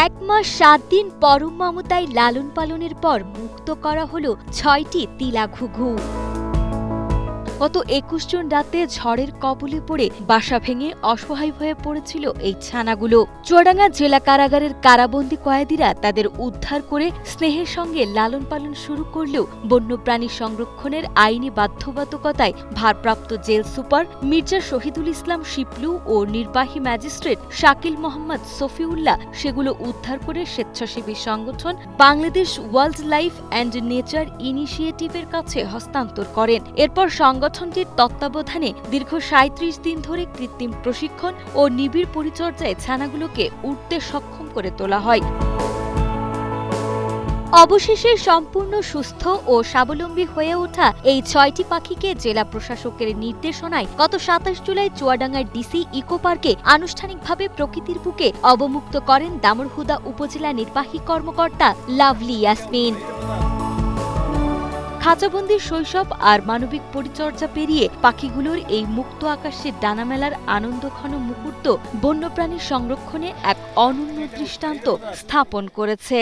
এক মাস ৭ দিন পরম মমতায় লালন পালনের পর মুক্ত করা হলো ৬টি তিলা ঘুঘু। গত ২১ জুন রাতে ঝড়ের কবলে পড়ে বাসা ভেঙে অসহায় হয়ে পড়েছিল এই ছানাগুলো। চুয়াডাঙ্গা জেলা কারাগারের কারাবন্দী কয়েদিরা তাদের উদ্ধার করে স্নেহের সঙ্গে লালন পালন শুরু করলেও বন্যপ্রাণী সংরক্ষণের আইনি বাধ্যবাধকতায় ভারপ্রাপ্ত জেল সুপার মির্জা শহীদুল ইসলাম শিপলু ও নির্বাহী ম্যাজিস্ট্রেট শাকিল মোহাম্মদ সফিউল্লাহ সেগুলো উদ্ধার করে স্বেচ্ছাসেবী সংগঠন Bangladesh wildlife and nature ইনিশিয়েটিভের কাছে হস্তান্তর করেন। এরপর সংগঠনটির তত্ত্বাবধানে দীর্ঘ ৩৭ দিন ধরে কৃত্রিম প্রশিক্ষণ ও নিবিড় পরিচর্যায় ছানাগুলোকে উঠতে সক্ষম করে তোলা হয়। অবশেষে সম্পূর্ণ সুস্থ ও স্বাবলম্বী হয়ে ওঠা এই ৬টি পাখিকে জেলা প্রশাসকের নির্দেশনায় গত ২৭ জুলাই চুয়াডাঙ্গার ডিসি ইকো পার্কে আনুষ্ঠানিকভাবে প্রকৃতির বুকে অবমুক্ত করেন দামুড়হুদা উপজেলা নির্বাহী কর্মকর্তা লাভলি ইয়াসমিন। খাঁচাবন্দির শৈশব আর মানবিক পরিচর্যা পেরিয়ে পাখিগুলোর এই মুক্ত আকাশে ডানা মেলার আনন্দঘন মুহূর্ত বন্যপ্রাণী সংরক্ষণে এক অনন্য দৃষ্টান্ত স্থাপন করেছে।